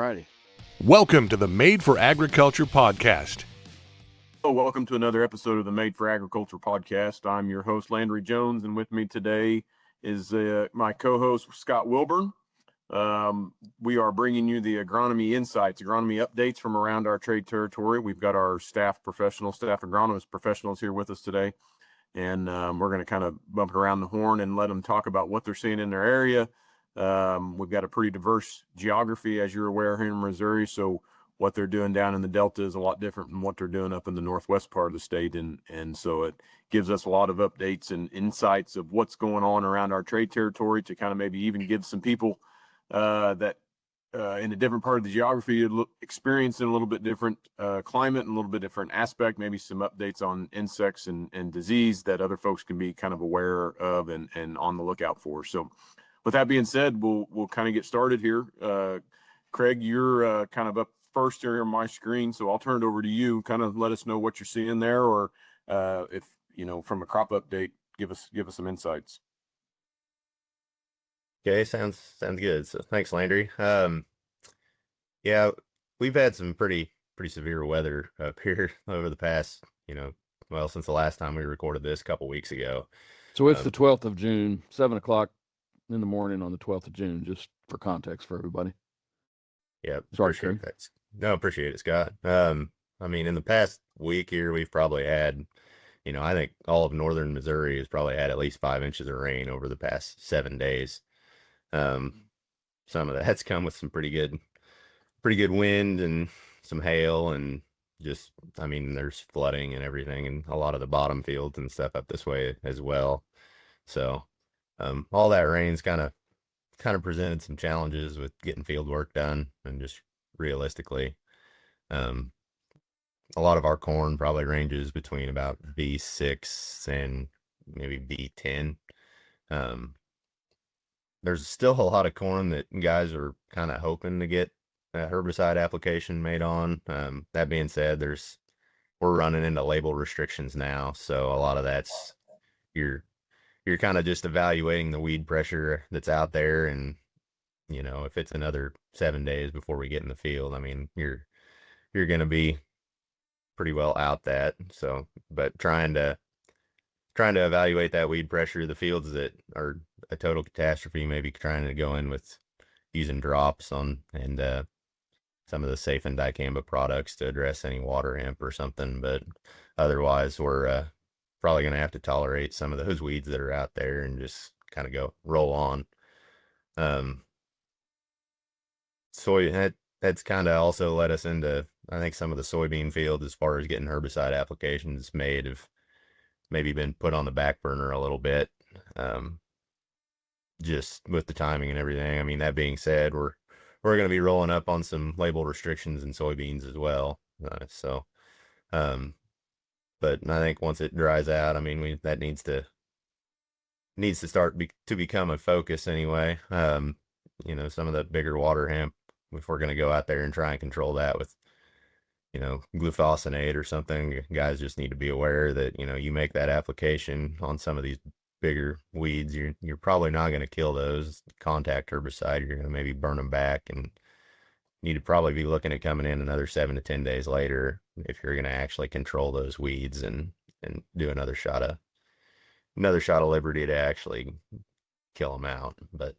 righty. Welcome to the Made for Agriculture podcast. Welcome to another episode of the Made for Agriculture podcast. I'm your host, Landry Jones, and with me today is my co-host, Scott Wilburn. We are bringing you the agronomy insights, agronomy updates from around our trade territory. We've got our staff agronomist professionals here with us today, and we're going to kind of bump around the horn and let them talk about what they're seeing in their area. We've got a pretty diverse geography, as you're aware, here in Missouri, so what they're doing down in the Delta is a lot different than what they're doing up in the northwest part of the state. And so it gives us a lot of updates and insights of what's going on around our trade territory to kind of maybe even give some people that in a different part of the geography experiencing a little bit different climate and a little bit different aspect, maybe some updates on insects and disease that other folks can be kind of aware of and on the lookout for. So with that being said, we'll kind of get started here. Craig, you're kind of up first here on my screen, so I'll turn it over to you. Kind of let us know what you're seeing there, or if from a crop update, give us some insights. Okay, sounds good. So thanks, Landry. Yeah, we've had some pretty severe weather up here over the past, since the last time we recorded this a couple weeks ago. So it's the 12th of June, 7 o'clock in the morning on the 12th of June, just for context for everybody. Yeah, sorry, Craig. No, appreciate it, Scott. In the past week here, we've probably had, I think all of northern Missouri has probably had at least 5 inches of rain over the past 7 days. Some of that's come with some pretty good wind and some hail, and just, there's flooding and everything, and a lot of the bottom fields and stuff up this way as well. So, all that rain's kind of presented some challenges with getting field work done, and just realistically, a lot of our corn probably ranges between about B6 and maybe B10. There's still a lot of corn that guys are kind of hoping to get a herbicide application made on. That being said, we're running into label restrictions now, so a lot of that's you're kind of just evaluating the weed pressure that's out there, and if it's another 7 days before we get in the field, you're going to be pretty well out that. So, but trying to evaluate that weed pressure, the fields that are a total catastrophe, maybe trying to go in with using drops on and some of the safe and dicamba products to address any water hemp or something. But otherwise, we're probably going to have to tolerate some of those weeds that are out there and just kind of go roll on. That's kind of also led us into, I think, some of the soybean fields as far as getting herbicide applications made have maybe been put on the back burner a little bit, just with the timing and everything. That being said, we're going to be rolling up on some label restrictions in soybeans as well. But I think once it dries out, that needs to start to become a focus anyway. Some of the bigger water hemp, if we're going to go out there and try and control that with, glufosinate or something, guys just need to be aware that, you make that application on some of these bigger weeds, you're probably not going to kill those. Contact herbicide, you're going to maybe burn them back, and need to probably be looking at coming in another 7 to 10 days later if you're going to actually control those weeds and do another shot of Liberty to actually kill them out. But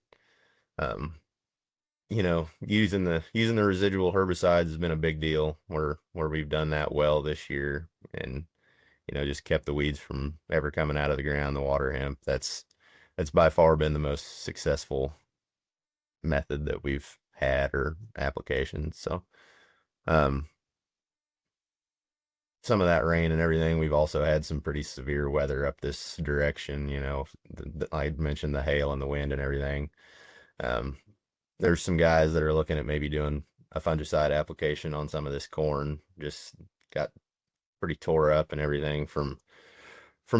using the residual herbicides has been a big deal where we've done that well this year, and just kept the weeds from ever coming out of the ground. The water hemp, that's by far been the most successful method that we've had, or applications. So some of that rain and everything, we've also had some pretty severe weather up this direction. I mentioned the hail and the wind and everything. There's some guys that are looking at maybe doing a fungicide application on some of this corn. Just got pretty tore up and everything from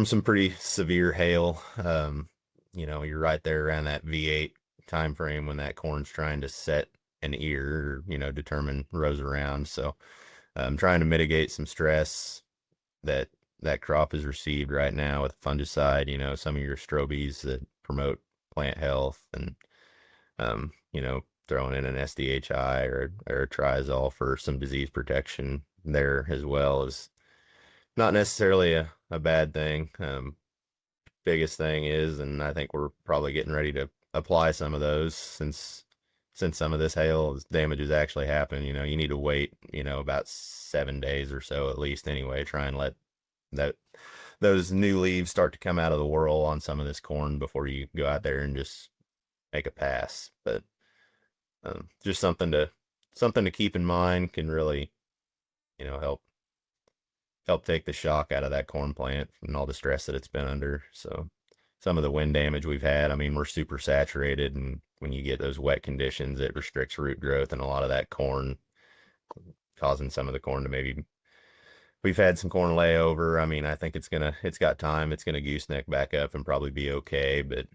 some pretty severe hail. You're right there around that V8 time frame when that corn's trying to set an ear, determine rows around. So I'm trying to mitigate some stress that crop has received right now with fungicide, some of your strobies that promote plant health, and throwing in an SDHI or a Triazole for some disease protection there as well is not necessarily a bad thing. Biggest thing is, and I think we're probably getting ready to apply some of those since some of this hail damage has actually happened. You need to wait, about 7 days or so at least anyway, try and let those new leaves start to come out of the whirl on some of this corn before you go out there and just make a pass. But just something to keep in mind, can really, help take the shock out of that corn plant and all the stress that it's been under. So some of the wind damage we've had, I mean, we're super saturated, and when you get those wet conditions, it restricts root growth and a lot of that corn, causing some of the corn to maybe, we've had some corn layover. I mean, I think it's got time. It's gonna gooseneck back up and probably be okay. But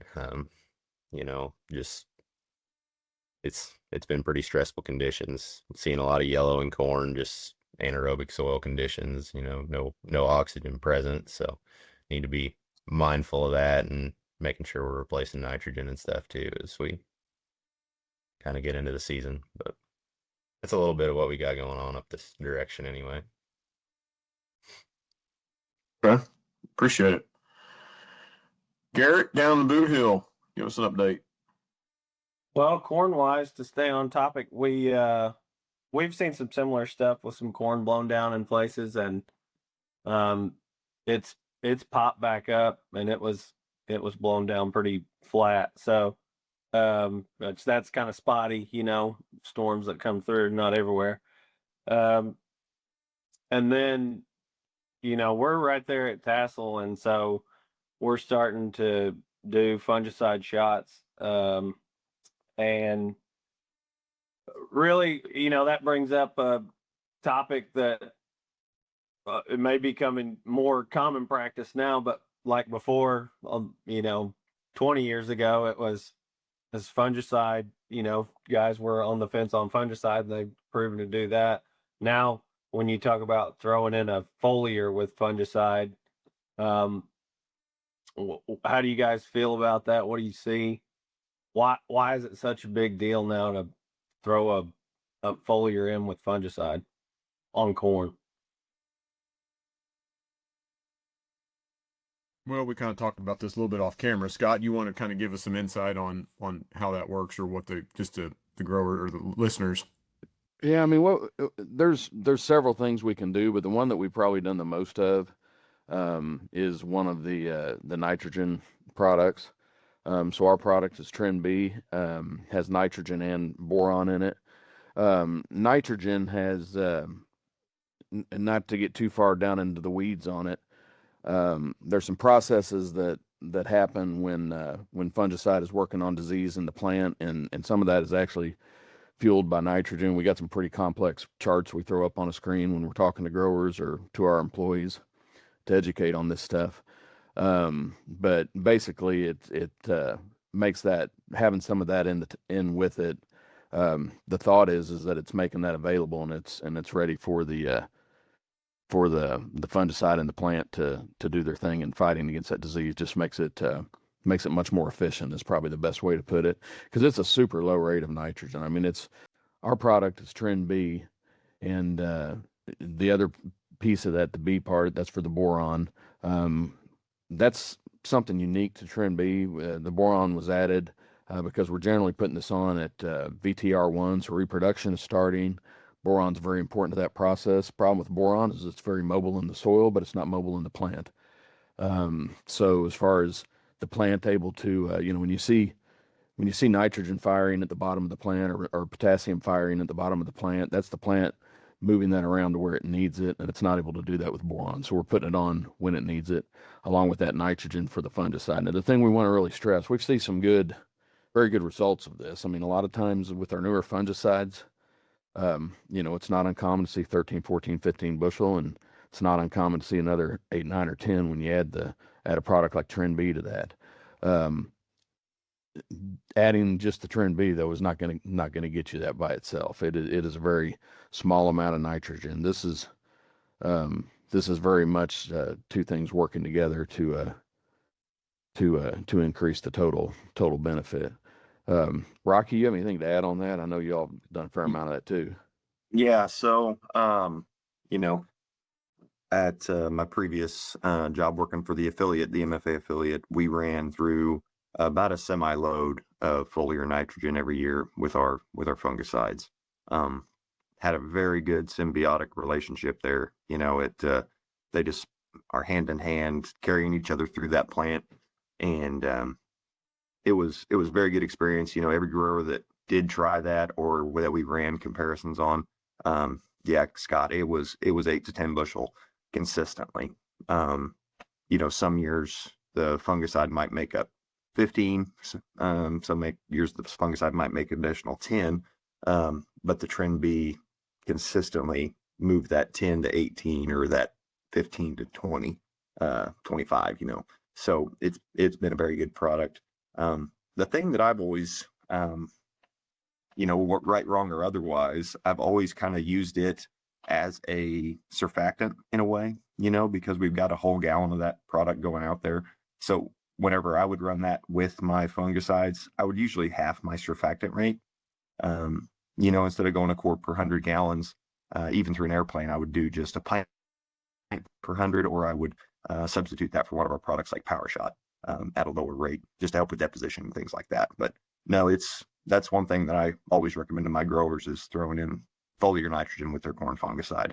just it's been pretty stressful conditions. Seeing a lot of yellow in corn, just anaerobic soil conditions, no oxygen present. So need to be mindful of that and making sure we're replacing nitrogen and stuff too as we kind of get into the season. But that's a little bit of what we got going on up this direction anyway. Okay. Appreciate it. Garrett, down the Boot Hill, give us an update. Well, corn-wise, to stay on topic, we've seen some similar stuff with some corn blown down in places, and it's popped back up, and it was blown down pretty flat. So that's kind of spotty, storms that come through, not everywhere. And then we're right there at Tassel, and so we're starting to do fungicide shots. And really, that brings up a topic that it may be becoming more common practice now, but like before, 20 years ago, it was as fungicide, guys were on the fence on fungicide, and they've proven to do that. Now, when you talk about throwing in a foliar with fungicide, how do you guys feel about that? What do you see? Why is it such a big deal now to throw a foliar in with fungicide on corn? Well, we kind of talked about this a little bit off camera. Scott, you want to kind of give us some insight on how that works, or what the grower or the listeners? Yeah, I mean, there's several things we can do, but the one that we've probably done the most of is one of the nitrogen products. So our product is Trend B, has nitrogen and boron in it. Nitrogen has, not to get too far down into the weeds on it, there's some processes that happen when fungicide is working on disease in the plant, and some of that is actually fueled by nitrogen. We got some pretty complex charts we throw up on a screen when we're talking to growers or to our employees to educate on this stuff. But basically it makes that, having some of that in with it. The thought is that it's making that available, and it's ready for the fungicide in the plant to do their thing in fighting against that disease. Just makes it much more efficient is probably the best way to put it, because it's a super low rate of nitrogen. I mean, our product is Trend B, and the other piece of that, the B part, that's for the boron. That's something unique to Trend B. The boron was added because we're generally putting this on at VTR1, so reproduction is starting. Boron's very important to that process. Problem with boron is it's very mobile in the soil, but it's not mobile in the plant. So as far as the plant able to, when you see nitrogen firing at the bottom of the plant, or potassium firing at the bottom of the plant, that's the plant moving that around to where it needs it, and it's not able to do that with boron. So we're putting it on when it needs it, along with that nitrogen for the fungicide. Now, the thing we want to really stress, we've seen some very good results of this. I mean, a lot of times with our newer fungicides, it's not uncommon to see 13, 14, 15 bushel, and it's not uncommon to see another 8, 9, or 10 when you add a product like Trend B to that. Adding just the Trend B, though, is not going to get you that by itself. It is a very small amount of nitrogen. This is very much two things working together to increase the total benefit. Rocky, you have anything to add on that? I know y'all done a fair amount of that too. Yeah. So, you know, at my previous job working for the affiliate, the MFA affiliate, we ran through about a semi-load of foliar nitrogen every year with our fungicides. Had a very good symbiotic relationship there. You know, they just are hand in hand carrying each other through that plant, and it was a very good experience. You know, every grower that did try that or that we ran comparisons on, yeah, Scott, it was 8 to 10 bushel consistently. You know, some years the fungicide might make up 15. Some years the fungicide might make an additional 10. But the trend be consistently move that 10 to 18 or that 15 to 20, 25, you know. So it's been a very good product. The thing that I've always, you know, right, wrong, or otherwise, I've always kind of used it as a surfactant in a way, you know, because we've got a whole gallon of that product going out there. So whenever I would run that with my fungicides, I would usually half my surfactant rate. You know, instead of going a quart per 100 gallons, even through an airplane, I would do just a pint per 100, or I would substitute that for one of our products like PowerShot at a lower rate, just to help with deposition and things like that. But no, that's one thing that I always recommend to my growers is throwing in foliar nitrogen with their corn fungicide.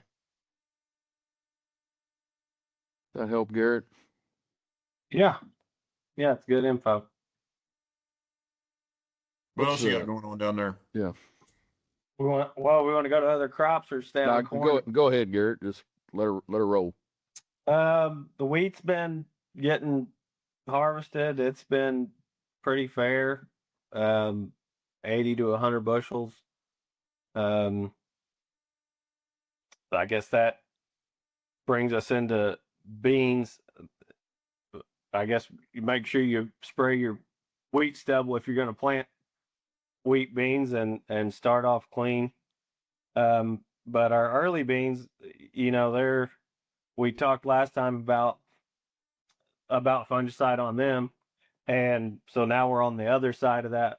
That help, Garrett? Yeah. Yeah, it's good info. What What's else you got going on down there? Yeah. We want to go to other crops or stay on corn? Go ahead, Garrett. Just let her roll. The wheat's been getting harvested. It's been pretty fair. 80 to 100 bushels. I guess that brings us into beans. I guess you make sure you spray your wheat stubble if you're going to plant wheat beans and start off clean. But our early beans, you know, we talked last time about fungicide on them, and so now we're on the other side of that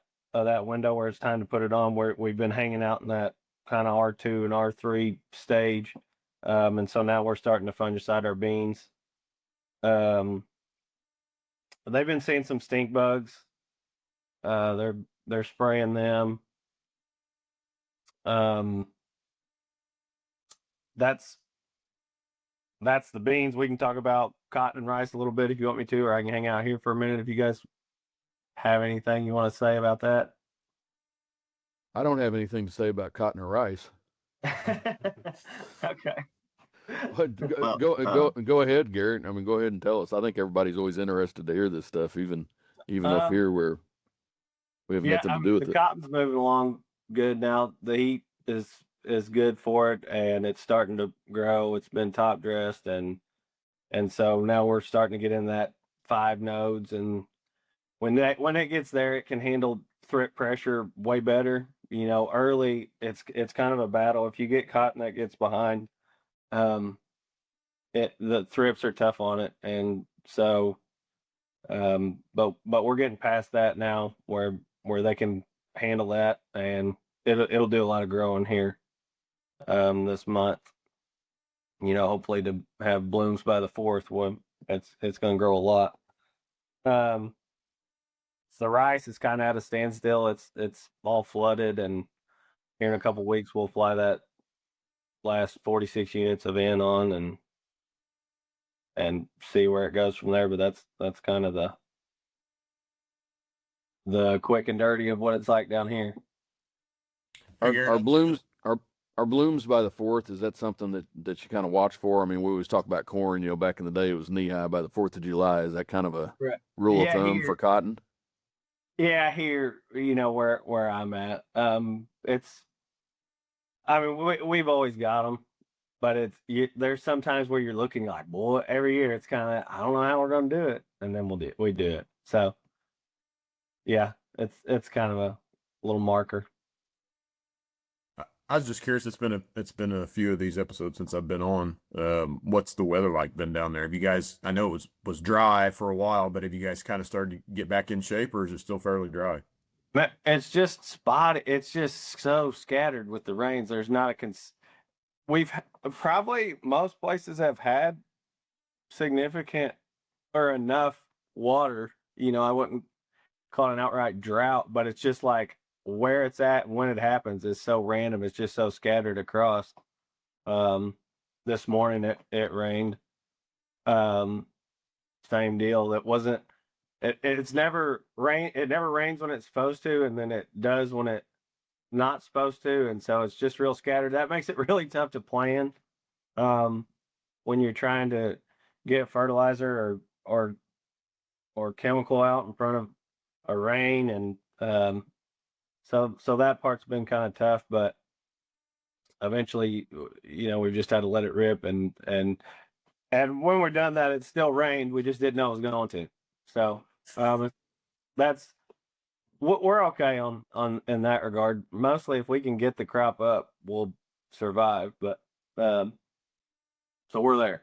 window where it's time to put it on, where we've been hanging out in that kind of R2 and R3 stage, and so now we're starting to fungicide our beans. They've been seeing some stink bugs. They're spraying them. That's the beans. We can talk about cotton and rice a little bit if you want me to, or I can hang out here for a minute if you guys have anything you want to say about that. I don't have anything to say about cotton or rice. Okay. Go ahead, Garrett. I mean, go ahead and tell us. I think everybody's always interested to hear this stuff, even up here where we have nothing to do with it. The cotton's moving along good now. The heat is good for it, and it's starting to grow. It's been top dressed, and so now we're starting to get in that 5 nodes, and when it gets there, it can handle thrip pressure way better. You know, early it's kind of a battle. If you get cotton that gets behind, the thrips are tough on it, and so but we're getting past that now where they can handle that, and it'll do a lot of growing here this month. You know, hopefully to have blooms by the 4th. Well, it's going to grow a lot. So the rice is kind of at a standstill. It's all flooded, and here in a couple weeks we'll fly that last 46 units of N on and see where it goes from there. But that's kind of the quick and dirty of what it's like down here. Our blooms by the 4th, is that something that you kind of watch for? I mean, we always talk about corn, you know, back in the day it was knee high by the 4th of July. Is that kind of a rule of thumb for cotton? Yeah, here, you know, where I'm at, we've always got them, but there's sometimes where you're looking like, boy, every year it's kind of, I don't know how we're going to do it. And then we do it. So yeah, it's kind of a little marker. I was just curious. It's been a few of these episodes since I've been on. What's the weather like been down there? Have you guys? I know it was dry for a while, but have you guys kind of started to get back in shape, or is it still fairly dry? It's just spotty. It's just so scattered with the rains. There's not a probably most places have had significant or enough water. I wouldn't call it an outright drought, but it's just like where it's at and when it happens is so random. It's just so scattered across. This morning it rained. Same deal. It wasn't. It's never rain. It never rains when it's supposed to, and then it does when it not supposed to, and so it's just real scattered. That makes it really tough to plan when you're trying to get fertilizer or chemical out in front of a rain, and so that part's been kind of tough. But eventually, we've just had to let it rip, and when we're done that, it still rained. We just didn't know it was going to. So that's we're okay on in that regard. Mostly, if we can get the crop up, we'll survive. But so we're there.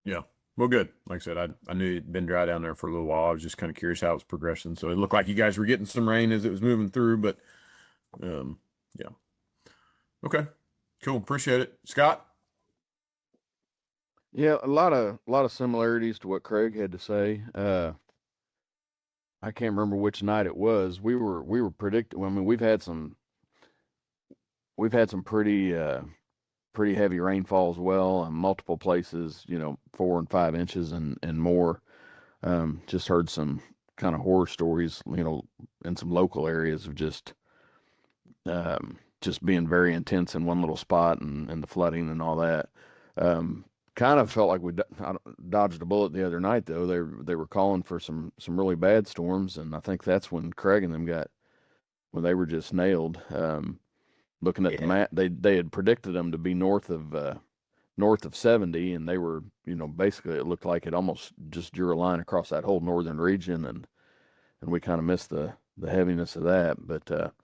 Yeah. Well, good. Like I said, I knew it'd been dry down there for a little while. I was just kind of curious how it was progressing. So it looked like you guys were getting some rain as it was moving through, but yeah. Okay. Cool. Appreciate it. Scott? Yeah, a lot of similarities to what Craig had to say. I can't remember which night it was. We were predicting. I mean, we've had some pretty heavy rainfall as well in multiple places. 4 and 5 inches and more. Just heard some kind of horror stories. In some local areas of just being very intense in one little spot and the flooding and all that. Kind of felt like we dodged a bullet the other night, though. They were calling for some really bad storms, and I think that's when Craig and them when they were just nailed. Looking at the map, they had predicted them to be north of 70, and they were, basically it looked like it almost just drew a line across that whole northern region, and we kind of missed the heaviness of that. But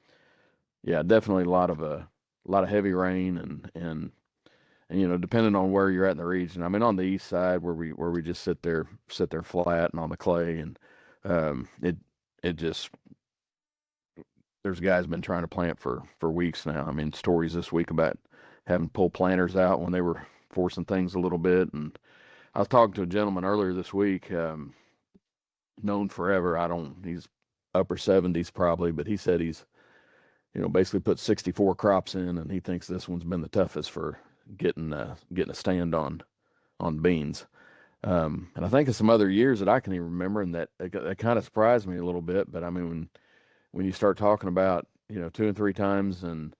yeah, definitely a lot of heavy rain and depending on where you're at in the region. I mean, on the east side where we just sit there flat and on the clay, and it just, there's guys been trying to plant for weeks now. I mean, stories this week about having pulled planters out when they were forcing things a little bit. And I was talking to a gentleman earlier this week, known forever. He's upper 70s probably, but he said he's, basically put 64 crops in, and he thinks this one's been the toughest for getting a stand on beans. And I think of some other years that I can even remember, and that kind of surprised me a little bit. But I mean, when you start talking about 2 and 3 times, and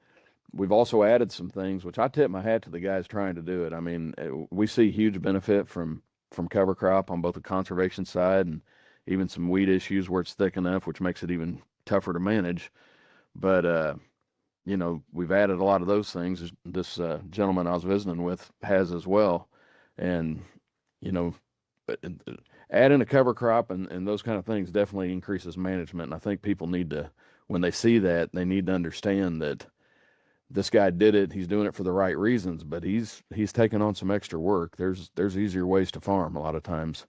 we've also added some things, which I tip my hat to the guys trying to do it. I mean, we see huge benefit from cover crop on both the conservation side and even some weed issues where it's thick enough, which makes it even tougher to manage. But we've added a lot of those things. This gentleman I was visiting with has as well. And, adding a cover crop and those kind of things definitely increases management. And I think people need to, when they see that, they need to understand that this guy did it. He's doing it for the right reasons, but he's taking on some extra work. There's easier ways to farm a lot of times.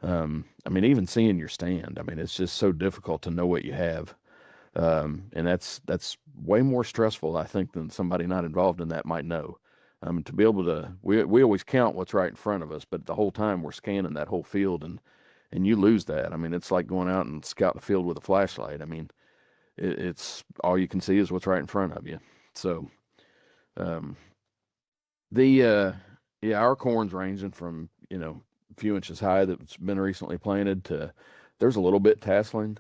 I mean, even seeing your stand, I mean, it's just so difficult to know what you have. And that's way more stressful, I think, than somebody not involved in that might know. To be able to, we always count what's right in front of us, but the whole time we're scanning that whole field, and you lose that. I mean, it's like going out and scout the field with a flashlight. I mean, it's all you can see is what's right in front of you. So, our corn's ranging from, a few inches high that's been recently planted to there's a little bit tasseling.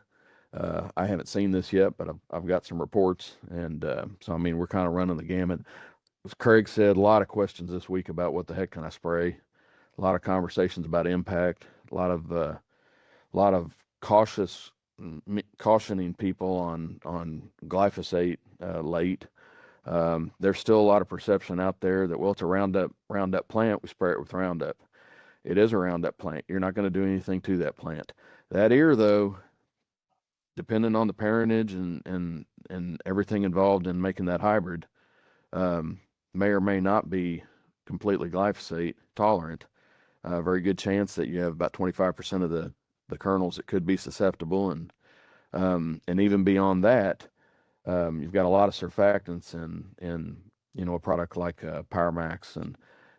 I haven't seen this yet, but I've got some reports, and so I mean, we're kind of running the gamut. As Craig said, a lot of questions this week about what the heck can I spray. A lot of conversations about impact. A lot of cautioning people on glyphosate late. There's still a lot of perception out there that, well, it's a Roundup plant, we spray it with Roundup. It is a Roundup plant. You're not going to do anything to that plant. That ear, though, depending on the parentage and everything involved in making that hybrid, may or may not be completely glyphosate tolerant. Very good chance that you have about 25% of the kernels that could be susceptible, and And even beyond that, you've got a lot of surfactants in a product like Powermax,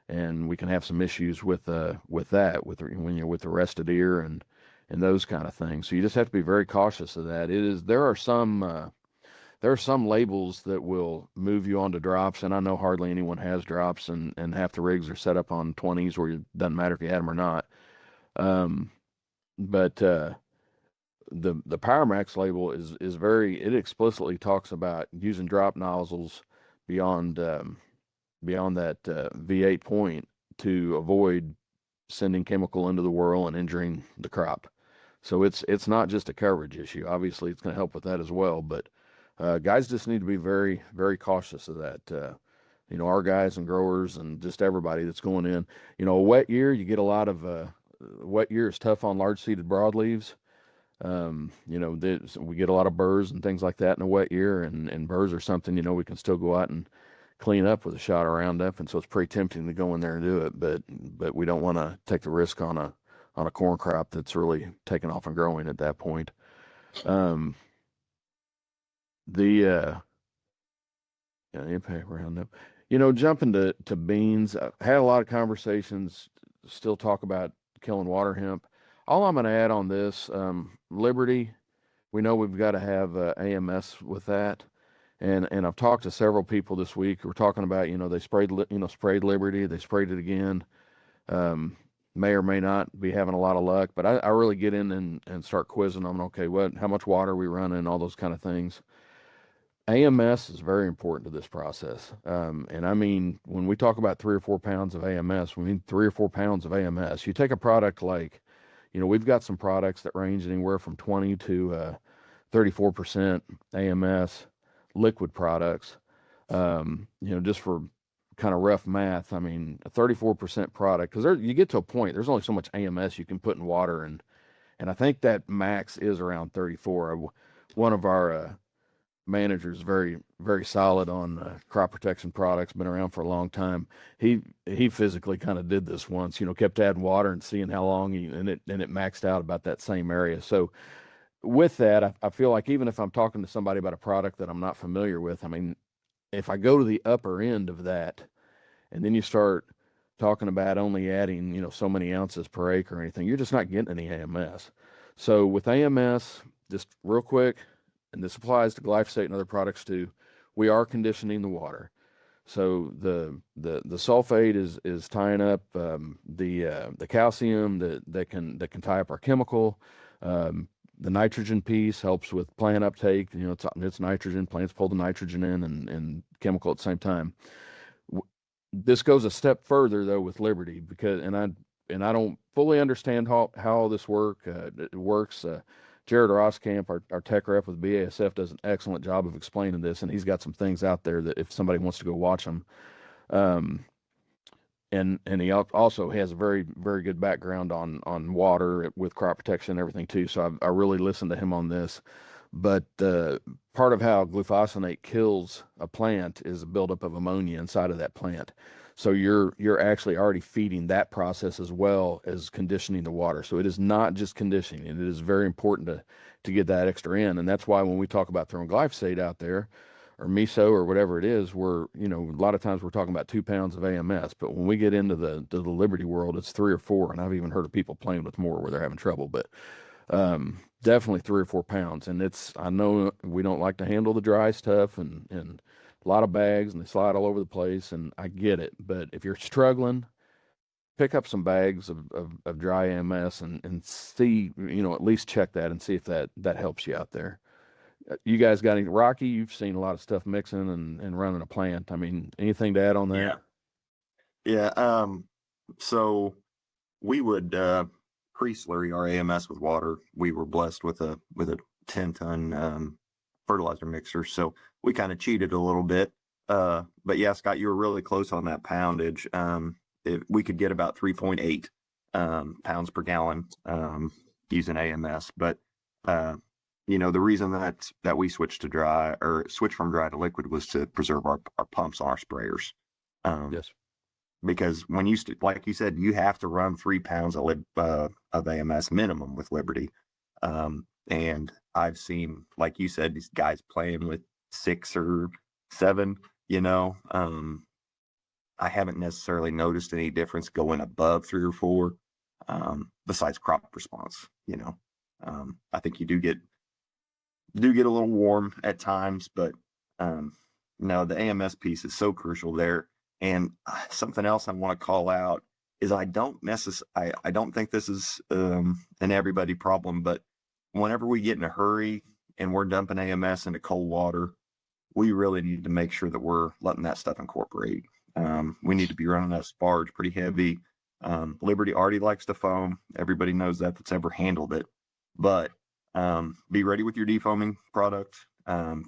and we can have some issues with that when you're with arrested ear and those kind of things. So you just have to be very cautious of that. There are some labels that will move you onto drops, and I know hardly anyone has drops, and half the rigs are set up on 20s where it doesn't matter if you had them or not. But the Powermax label is it explicitly talks about using drop nozzles beyond that V8 point to avoid sending chemical into the whirl and injuring the crop. So it's not just a coverage issue. Obviously, it's going to help with that as well, but guys just need to be very, very cautious of that. Our guys and growers and just everybody that's going in. A wet year, you get a lot of wet year is tough on large seeded broadleaves. We get a lot of burrs and things like that in a wet year, and burrs are something, we can still go out and clean up with a shot of Roundup. And so it's pretty tempting to go in there and do it, but we don't want to take the risk on a corn crop that's really taking off and growing at that point. The impact Roundup, jumping to beans, I had a lot of conversations, still talk about killing water hemp. All I'm going to add on this, Liberty, we know we've got to have AMS with that. And I've talked to several people this week who were talking about, they sprayed Liberty, they sprayed it again. May or may not be having a lot of luck, but I really get in and start quizzing them. Okay, how much water are we running, all those kind of things. AMS is very important to this process. And I mean, when we talk about 3 or 4 pounds of AMS, we mean 3 or 4 pounds of AMS. You take a product like, we've got some products that range anywhere from 20 to 34% AMS liquid products. Just for kind of rough math, I mean, a 34% product, because you get to a point, there's only so much AMS you can put in water, and I think that max is around 34. One of our managers, very, very solid on crop protection products, been around for a long time. He physically kind of did this once, kept adding water and seeing how long and it maxed out about that same area. So with that, I feel like even if I'm talking to somebody about a product that I'm not familiar with, I mean, if I go to the upper end of that, and then you start talking about only adding, so many ounces per acre or anything, you're just not getting any AMS. So with AMS, just real quick, and this applies to glyphosate and other products too, we are conditioning the water. So the sulfate is tying up the calcium that can tie up our chemical. The nitrogen piece helps with plant uptake. It's nitrogen. Plants pull the nitrogen in and chemical at the same time. This goes a step further though with Liberty, because I don't fully understand how this works. Jared Roskamp, our tech rep with BASF, does an excellent job of explaining this, and he's got some things out there that if somebody wants to go watch them. And he also has a very, very good background on water with crop protection and everything too. So I really listened to him on this. But part of how glufosinate kills a plant is a buildup of ammonia inside of that plant. So you're actually already feeding that process as well as conditioning the water. So it is not just conditioning. It is very important to get that extra in. And that's why when we talk about throwing glyphosate out there, or miso or whatever it is, a lot of times we're talking about 2 pounds of AMS, but when we get into the Liberty world, it's 3 or 4. And I've even heard of people playing with more where they're having trouble, but definitely 3 or 4 pounds. And I know we don't like to handle the dry stuff and a lot of bags, and they slide all over the place, and I get it. But if you're struggling, pick up some bags of dry AMS and see, at least check that and see if that helps you out there. You guys got any, Rocky? You've seen a lot of stuff mixing and running a plant. I mean, anything to add on that? Yeah. So we would pre-slurry our AMS with water. We were blessed with a 10-ton fertilizer mixer, so we kind of cheated a little bit. But yeah, Scott, you were really close on that poundage. We could get about 3.8 pounds per gallon using AMS, but the reason that we switched from dry to liquid was to preserve our pumps on our sprayers. Yes. Because when like you said, you have to run 3 pounds of AMS minimum with Liberty. And I've seen, like you said, these guys playing with 6 or 7, you know. I haven't necessarily noticed any difference going above 3 or 4, besides crop response, you know. I think you do get a little warm at times, but no, the AMS piece is so crucial there. And something else I want to call out is I don't think this is an everybody problem, but whenever we get in a hurry and we're dumping AMS into cold water, we really need to make sure that we're letting that stuff incorporate. We need to be running that sparge pretty heavy. Liberty already likes to foam. Everybody knows that that's ever handled it. But be ready with your defoaming product.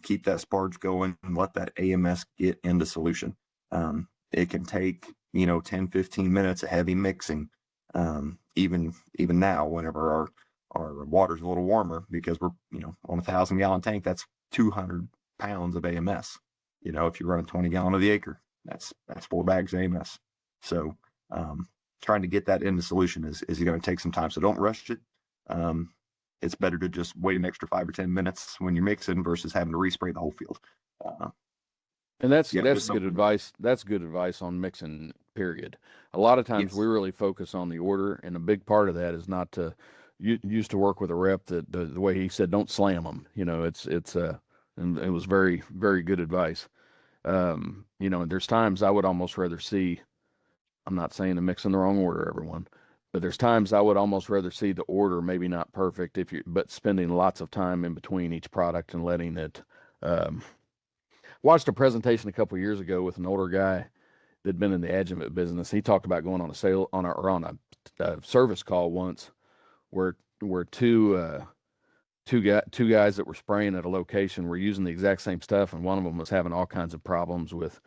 Keep that sparge going and let that AMS get into solution. It can take, 10, 15 minutes of heavy mixing. Even now, whenever our water's a little warmer, because we're, on a 1,000-gallon tank, that's 200 pounds of AMS. If you run a 20-gallon of the acre, that's 4 bags of AMS. So trying to get that into solution is going to take some time. So don't rush it. It's better to just wait an extra 5 or 10 minutes when you're mixing versus having to respray the whole field. And that's Yeah, that's just good advice. That's good advice on mixing, period. A lot of times Yes. we really focus on the order, and a big part of that is not to. You used to work with a rep that the way he said, don't slam them. And it was very, very good advice. And there's times I would almost rather see. I'm not saying to mix in the wrong order, everyone, but there's times I would almost rather see the order maybe not perfect but spending lots of time in between each product and letting it. Watched a presentation a couple of years ago with an older guy that'd been in the adjuvant business. He talked about going on a service call once where two guys that were spraying at a location were using the exact same stuff, and one of them was having all kinds of problems with,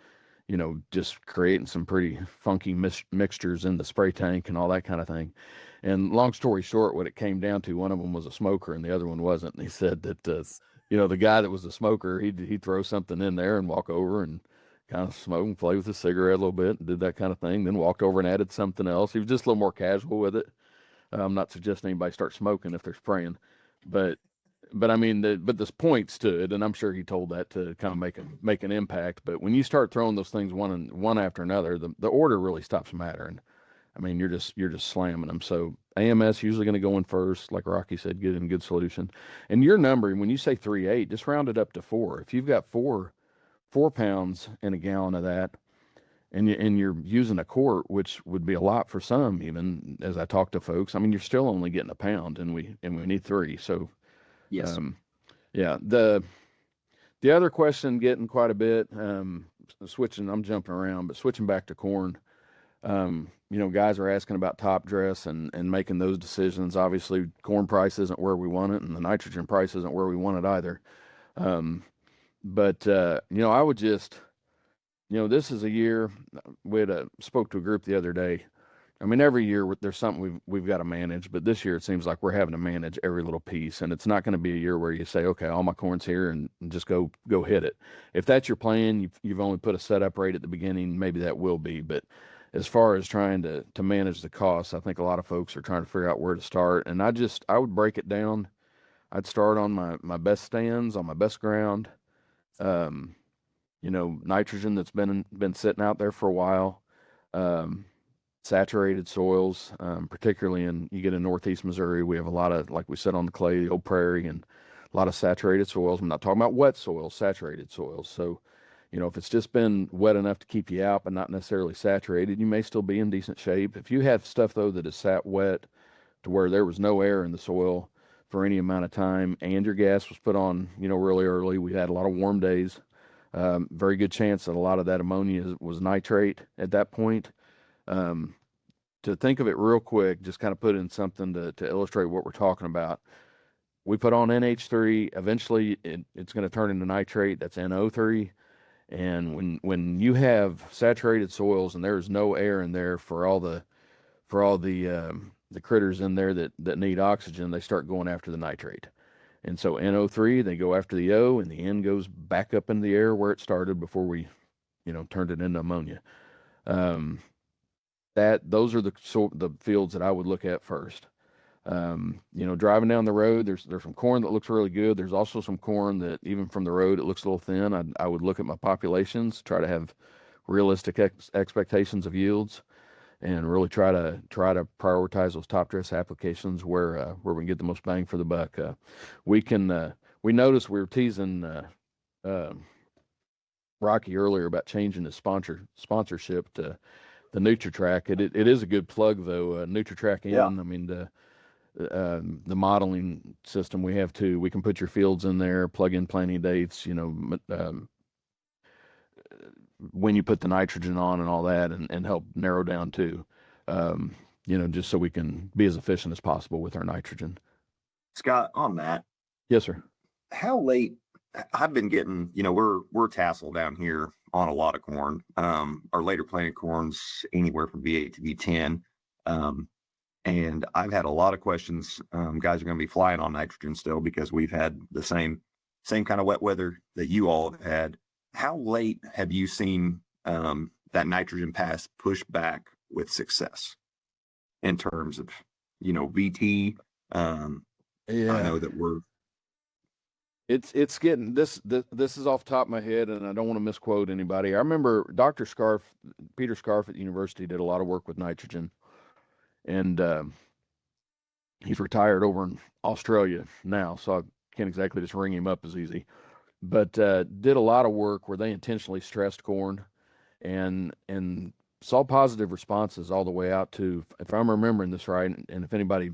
just creating some pretty funky mixtures in the spray tank and all that kind of thing. And long story short, what it came down to, one of them was a smoker and the other one wasn't. And he said that, the guy that was the smoker, he'd throw something in there and walk over and kind of smoke and play with his cigarette a little bit and did that kind of thing. Then walked over and added something else. He was just a little more casual with it. I'm not suggesting anybody start smoking if they're spraying, but I mean, but there's points to it, and I'm sure he told that to kind of make an impact. But when you start throwing those things one after another, the order really stops mattering. I mean, you're just slamming them. So AMS usually going to go in first, like Rocky said, get in good solution. And your number, when you say 3.8, just round it up to 4. If you've got 4 pounds in a gallon of that, and you're using a quart, which would be a lot for some, even as I talk to folks, I mean, you're still only getting a pound, and we need 3. So. Yes. Yeah. The other question getting quite a bit, I'm jumping around, but switching back to corn, guys are asking about top dress and making those decisions. Obviously corn price isn't where we want it, and the nitrogen price isn't where we want it either. But I would just, this is a year we spoke to a group the other day. I mean, every year there's something we've got to manage, but this year it seems like we're having to manage every little piece, and it's not going to be a year where you say, okay, all my corn's here and just go hit it. If that's your plan, you've only put a setup rate at the beginning, maybe that will be, but as far as trying to manage the costs, I think a lot of folks are trying to figure out where to start, and I would break it down. I'd start on my best stands, on my best ground, nitrogen that's been sitting out there for a while, saturated soils, particularly you get in northeast Missouri, we have a lot of, like we said, on the clay, the old prairie, and a lot of saturated soils. I'm not talking about wet soils, saturated soils. So, if it's just been wet enough to keep you out, but not necessarily saturated, you may still be in decent shape. If you have stuff though that is sat wet to where there was no air in the soil for any amount of time, and your gas was put on, really early, we had a lot of warm days. Very good chance that a lot of that ammonia was nitrate at that point. To think of it real quick, just kind of put in something to illustrate what we're talking about. We put on NH3, eventually it's going to turn into nitrate, that's NO3. And when you have saturated soils and there's no air in there for all the critters in there that need oxygen, they start going after the nitrate. And so NO3, they go after the O, and the N goes back up in the air where it started before we, turned it into ammonia. Those are the fields that I would look at first. Driving down the road, there's some corn that looks really good. There's also some corn that even from the road, it looks a little thin. I would look at my populations, try to have realistic expectations of yields, and really try to prioritize those top dress applications where we can get the most bang for the buck. We noticed we were teasing Rocky earlier about changing his sponsorship to the NutriTrack. It is a good plug though. NutriTrack in. Yeah. I mean the modeling system we have too. We can put your fields in there, plug in planting dates. When you put the nitrogen on and all that, and help narrow down too. Just so we can be as efficient as possible with our nitrogen. Scott, on that, Yes, sir. how late I've been getting, we're tassel down here on a lot of corn. Our later planted corn's anywhere from V8 to V10. And I've had a lot of questions. Guys are going to be flying on nitrogen still because we've had the same kind of wet weather that you all have had. How late have you seen that nitrogen pass push back with success in terms of, VT? I know that It's getting this is off the top of my head, and I don't want to misquote anybody. I remember Peter Scarf at the university did a lot of work with nitrogen, and he's retired over in Australia now, so I can't exactly just ring him up as easy. But did a lot of work where they intentionally stressed corn, and saw positive responses all the way out to, if I'm remembering this right, and if anybody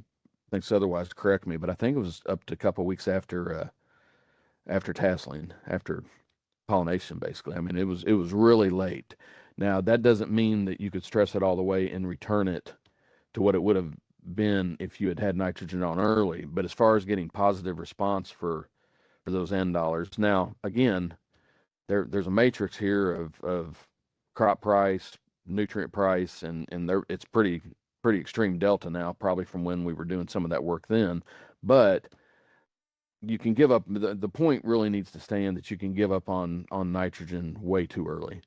thinks otherwise, correct me, but I think it was up to a couple of weeks after tasseling, after pollination, basically. I mean, it was really late. Now, that doesn't mean that you could stress it all the way and return it to what it would have been if you had nitrogen on early. But as far as getting positive response for those end dollars, now again, there's a matrix here of crop price, nutrient price, and it's pretty extreme delta now, probably from when we were doing some of that work then. But you can give up. The point really needs to stand that you can give up on nitrogen way too early.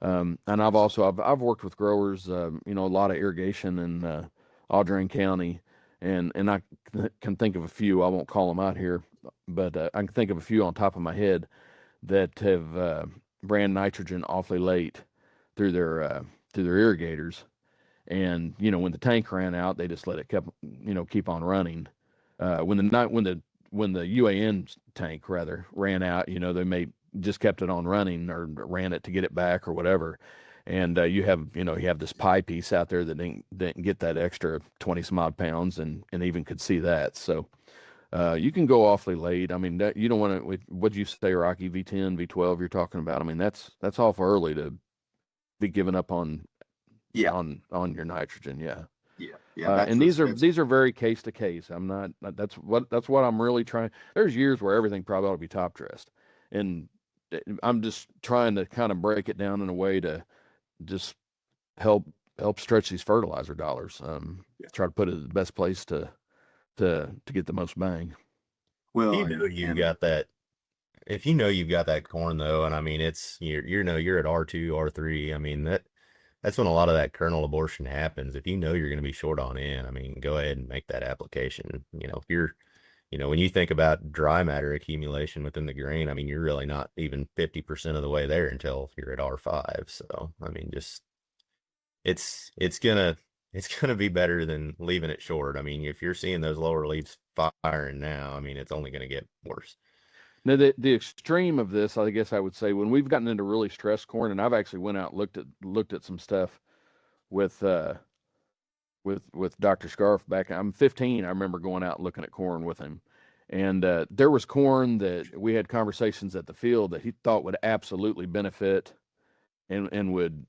And I've worked with growers, a lot of irrigation in Audrain County, and I can think of a few. I won't call them out here, but I can think of a few on top of my head that have ran nitrogen awfully late through their irrigators, and when the tank ran out, they just let it keep on running. When the UAN tank rather ran out, they may just kept it on running or ran it to get it back or whatever. And you have this pie piece out there that didn't get that extra 20 some odd pounds and even could see that. So you can go awfully late. I mean, you don't want to, what'd you say, Rocky, V10, V12 you're talking about? I mean, that's awful early to be giving up on your nitrogen. Yeah. Yeah. And these are very case to case. That's what I'm really trying. There's years where everything probably ought to be top dressed, and I'm just trying to kind of break it down in a way to just help stretch these fertilizer dollars. Try to put it in the best place to get the most bang. Well, you've got that. If you've got that corn though, and I mean you're at R2, R3. I mean that's when a lot of that kernel abortion happens. If you're going to be short on N, I mean, go ahead and make that application. If you're, when you think about dry matter accumulation within the grain, I mean, you're really not even 50% of the way there until you're at R5. So, I mean, just it's gonna be better than leaving it short. I mean, if you're seeing those lower leaves firing now, I mean, it's only going to get worse. Now, the extreme of this, I guess I would say, when we've gotten into really stressed corn, and I've actually went out and looked at some stuff with Dr. Scarf back. I'm 15. I remember going out and looking at corn with him, and there was corn that we had conversations at the field that he thought would absolutely benefit, and would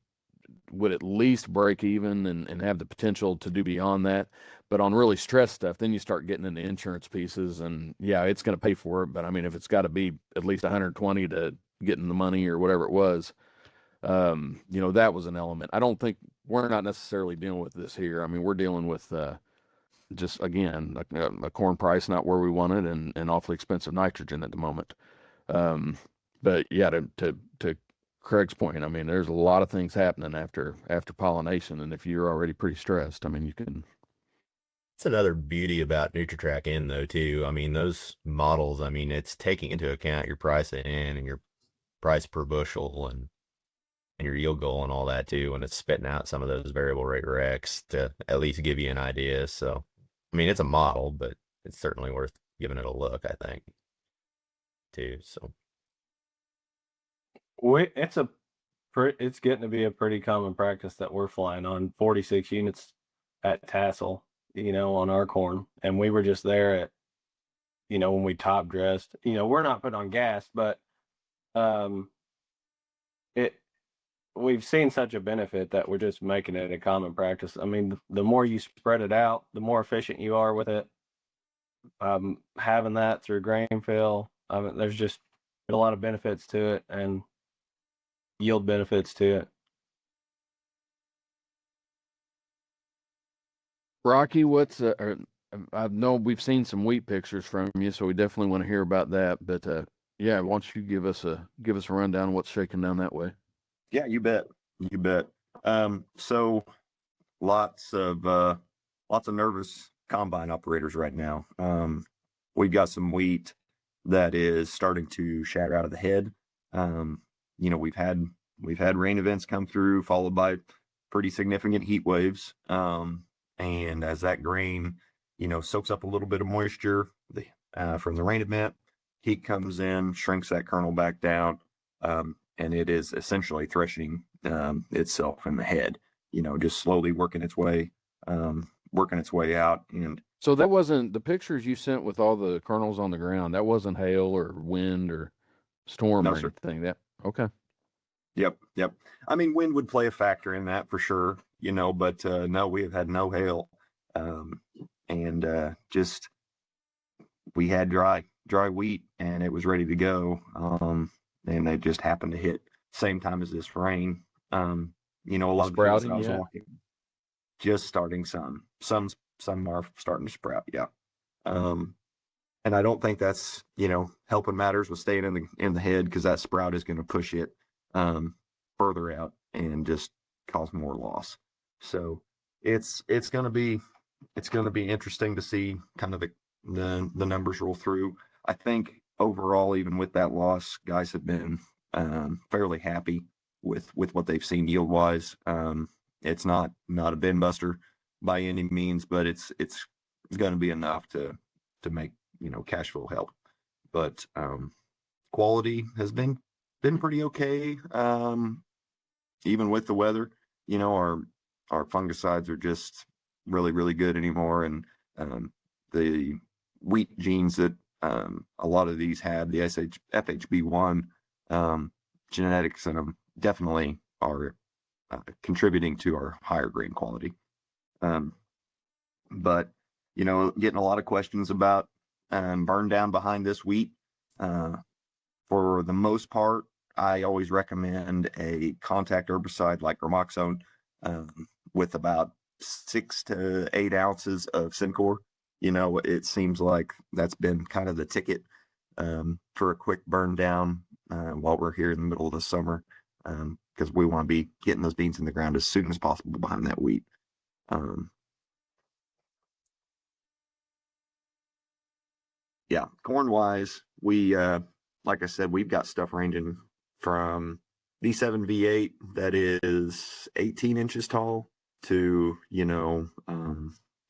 at least break even and have the potential to do beyond that. But on really stressed stuff, then you start getting into insurance pieces, and yeah, it's going to pay for it. But I mean, if it's got to be at least 120 to get in the money or whatever it was, that was an element. I don't think we're not necessarily dealing with this here. I mean, we're dealing with just again a corn price not where we want it, and awfully expensive nitrogen at the moment. But yeah, to Craig's point, I mean, there's a lot of things happening after pollination, and if you're already pretty stressed, I mean, It's another beauty about NutriTrack N though too. I mean, those models, I mean, it's taking into account your price in and your price per bushel and your yield goal and all that too, and it's spitting out some of those variable rate recs to at least give you an idea. So, I mean, it's a model, but it's certainly worth giving it a look, I think, too. So, it's getting to be a pretty common practice that we're flying on 46 units at tassel, on our corn, and we were just there at, when we top dressed. We're not put on gas, but we've seen such a benefit that we're just making it a common practice. I mean, the more you spread it out, the more efficient you are with it. Having that through grain fill, there's just a lot of benefits to it and yield benefits to it. Rocky, I know we've seen some wheat pictures from you, so we definitely want to hear about that. But yeah, why don't you give us a rundown of what's shaking down that way? Yeah, you bet. You bet. So lots of nervous combine operators right now. We've got some wheat that is starting to shatter out of the head. We've had rain events come through, followed by pretty significant heat waves. And as that grain, soaks up a little bit of moisture from the rain event, heat comes in, shrinks that kernel back down, and it is essentially threshing itself in the head. Just slowly working its way out. And so that wasn't the pictures you sent with all the kernels on the ground. That wasn't hail or wind or storm or anything. Okay. Yep. I mean, wind would play a factor in that for sure, but no, we have had no hail. And just we had dry wheat and it was ready to go. And they just happened to hit same time as this rain. A lot sprouting, of the just starting some are starting to sprout. Yeah. And I don't think that's, helping matters with staying in the head, because that sprout is going to push it further out and just cause more loss. So it's going to be interesting to see kind of the numbers roll through. I think overall, even with that loss, guys have been fairly happy with what they've seen yield wise. It's not a bin buster by any means, but it's going to be enough to make cash flow help. But quality has been pretty okay. Even with the weather, our fungicides are just really, really good anymore. And the wheat genes that a lot of these have, the FHB1 genetics in them, definitely are contributing to our higher grain quality. But getting a lot of questions about burn down behind this wheat. For the most part, I always recommend a contact herbicide like Gramoxone with about 6 to 8 ounces of Syncor. It seems like that's been kind of the ticket for a quick burn down while we're here in the middle of the summer, because we want to be getting those beans in the ground as soon as possible behind that wheat. Yeah, corn wise, we like I said, we've got stuff ranging from V7 V8 that is 18 inches tall to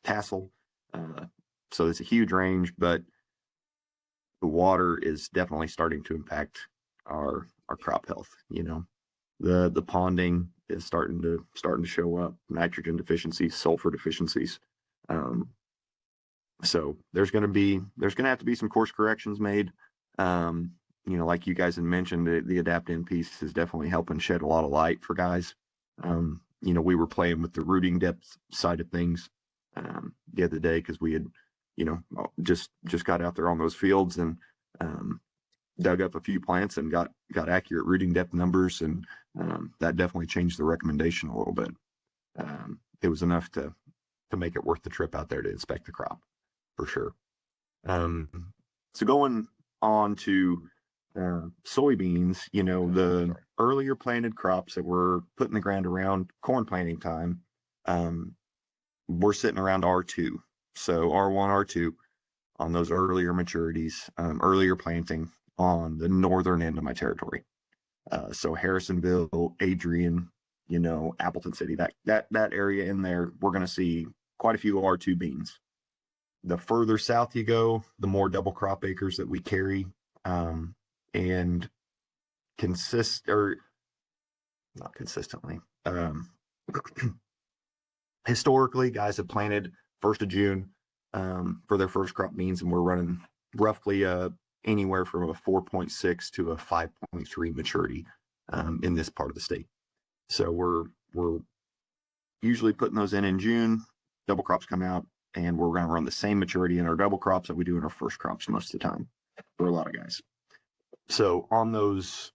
tassel. So it's a huge range, but the water is definitely starting to impact our crop health. The ponding is starting to show up, nitrogen deficiencies, sulfur deficiencies. So there's going to have to be some course corrections made. Like you guys had mentioned, the adapt-in piece is definitely helping shed a lot of light for guys. We were playing with the rooting depth side of things the other day, because we had, just got out there on those fields and dug up a few plants and got accurate rooting depth numbers, and that definitely changed the recommendation a little bit. It was enough to make it worth the trip out there to inspect the crop, for sure. So going on to soybeans, the earlier planted crops that were put in the ground around corn planting time, we're sitting around R2. So R1, R2 on those earlier maturities, earlier planting on the northern end of my territory. So Harrisonville, Adrian, Appleton City, that area in there, we're going to see quite a few R2 beans. The further south you go, the more double crop acres that we carry, and not consistently. Historically, guys have planted 1st of June for their first crop beans, and we're running roughly anywhere from a 4.6 to a 5.3 maturity in this part of the state. So we're usually putting those in June. Double crops come out, and we're going to run the same maturity in our double crops that we do in our first crops most of the time for a lot of guys. So on those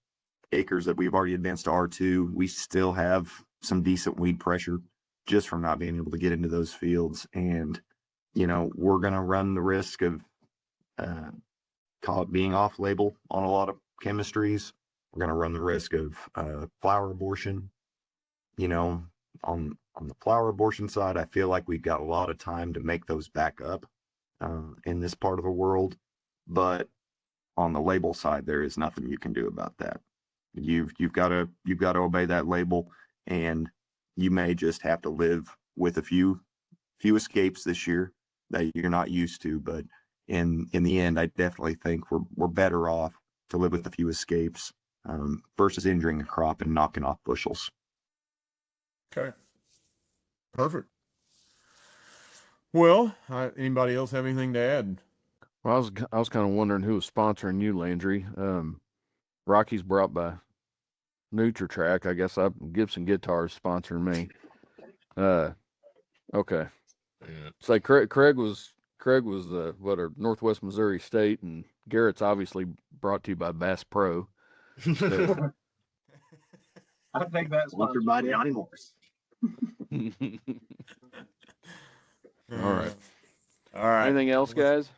acres that we've already advanced to R2, we still have some decent weed pressure just from not being able to get into those fields. And, we're going to run the risk of, call it being off label on a lot of chemistries. We're going to run the risk of flower abortion. On the flower abortion side, I feel like we've got a lot of time to make those back up in this part of the world. But on the label side, there is nothing you can do about that. You've got to obey that label, and you may just have to live with a few escapes this year that you're not used to. But in the end, I definitely think we're better off to live with a few escapes versus injuring a crop and knocking off bushels. Okay. Perfect. Well, anybody else have anything to add? Well, I was kind of wondering who was sponsoring you, Landry. Rocky's brought by NutriTrack. I guess Gibson Guitars sponsoring me. Okay. Yeah. It's like Craig was the Northwest Missouri State, and Garrett's obviously brought to you by Bass Pro. I think that's Sponsored by Johnny Morris. All right. All right. Anything else, guys?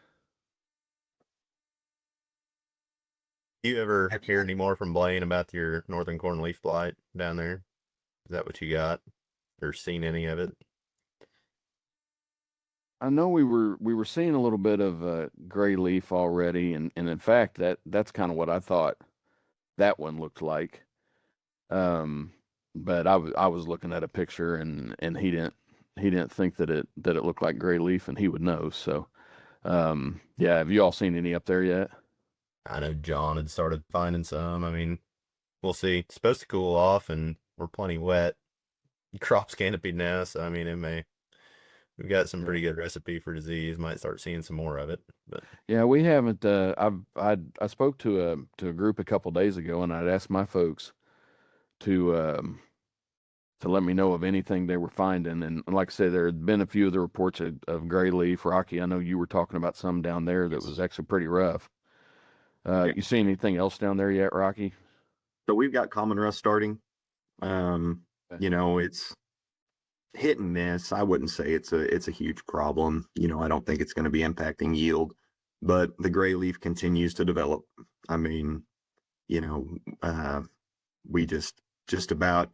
You ever hear any more from Blaine about your northern corn leaf blight down there? Is that what you got, or seen any of it? I know we were seeing a little bit of gray leaf already, and in fact that's kind of what I thought that one looked like. But I was looking at a picture, and he didn't think that it looked like gray leaf, and he would know. So, yeah, have you all seen any up there yet? I know John had started finding some. I mean, we'll see. It's supposed to cool off, and we're plenty wet. Crop's canopy now, so I mean, we've got some pretty good recipe for disease. Might start seeing some more of it, but Yeah, we haven't. I spoke to a group a couple days ago, and I'd asked my folks to let me know of anything they were finding. And like I said, there had been a few of the reports of gray leaf. Rocky, I know you were talking about some down there that was actually pretty rough. You see anything else down there yet, Rocky? So we've got common rust starting. It's hit and miss. I wouldn't say it's a huge problem. I don't think it's going to be impacting yield, but the gray leaf continues to develop. I mean, we just about,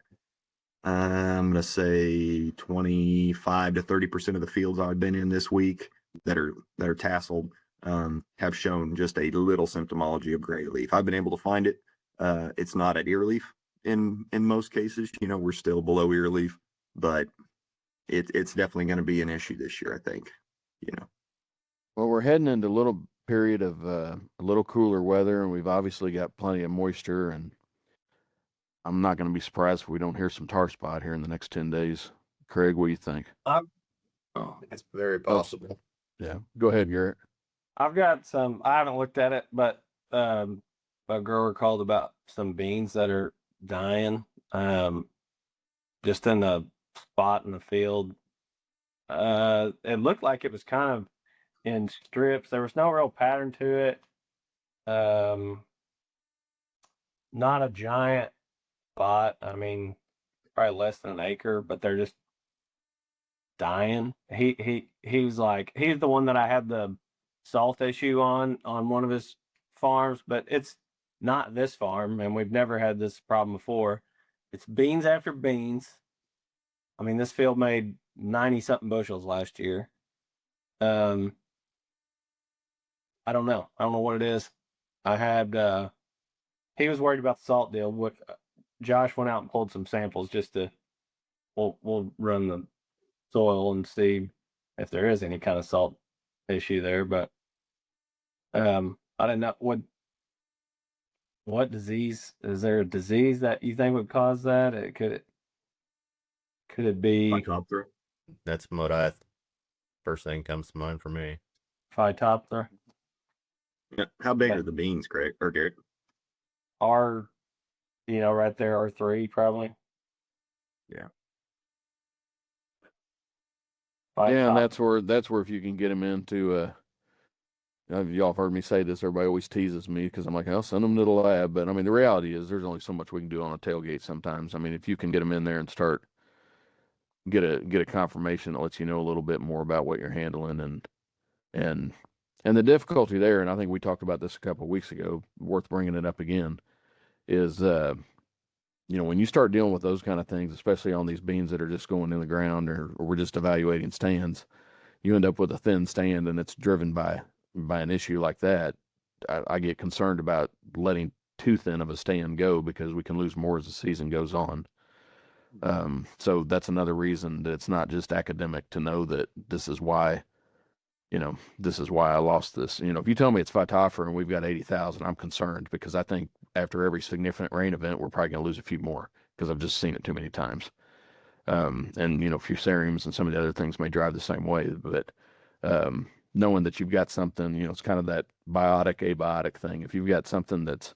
I'm going to say 25 to 30% of the fields I've been in this week that are tasseled have shown just a little symptomology of gray leaf. I've been able to find it. It's not at ear leaf in most cases. We're still below ear leaf, but it's definitely going to be an issue this year, I think. Well, we're heading into a little period of a little cooler weather, and we've obviously got plenty of moisture, and I'm not going to be surprised if we don't hear some tar spot here in the next 10 days. Craig, what do you think? it's very possible. Yeah, go ahead, Garrett. I've got some. I haven't looked at it, but a grower called about some beans that are dying, just in the spot in the field. It looked like it was kind of in strips. There was no real pattern to it. Not a giant spot. I mean, probably less than an acre, but they're just dying. He was like, he's the one that I had the salt issue on one of his farms, but it's not this farm, and we've never had this problem before. It's beans after beans. I mean, this field made 90 something bushels last year. I don't know. I don't know what it is. I had, he was worried about the salt deal. Josh went out and pulled some samples just to, we'll run the soil and see if there is any kind of salt issue there. But I don't know what disease, is there a disease that you think would cause that? Could it be Phytophthora. That's what first thing comes to mind for me. Phytophthora? Yeah. How big are the beans, Greg or Garrett? Right there, R3 probably. Yeah. Yeah, and that's where if you can get them into y'all have heard me say this, everybody always teases me because I'm like, I'll send them to the lab. But I mean, the reality is there's only so much we can do on a tailgate sometimes. I mean, if you can get them in there and get a confirmation that lets you know a little bit more about what you're handling and the difficulty there, and I think we talked about this a couple of weeks ago, worth bringing it up again, is when you start dealing with those kind of things, especially on these beans that are just going in the ground or we're just evaluating stands, you end up with a thin stand and it's driven by an issue like that. I get concerned about letting too thin of a stand go because we can lose more as the season goes on. So that's another reason that it's not just academic to know that this is why I lost this. If you tell me it's Phytophthora and we've got 80,000, I'm concerned because I think after every significant rain event, we're probably going to lose a few more because I've just seen it too many times. And fusariums and some of the other things may drive the same way, but knowing that you've got something, it's kind of that biotic, abiotic thing. If you've got something that's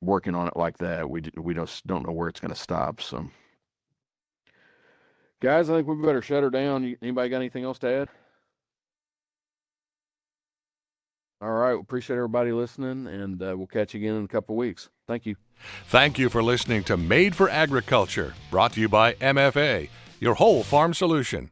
working on it like that, we just don't know where it's going to stop. So, guys, I think we better shut her down. Anybody got anything else to add? All right. We appreciate everybody listening, and we'll catch you again in a couple of weeks. Thank you. Thank you for listening to Made for Agriculture, brought to you by MFA, your whole farm solution.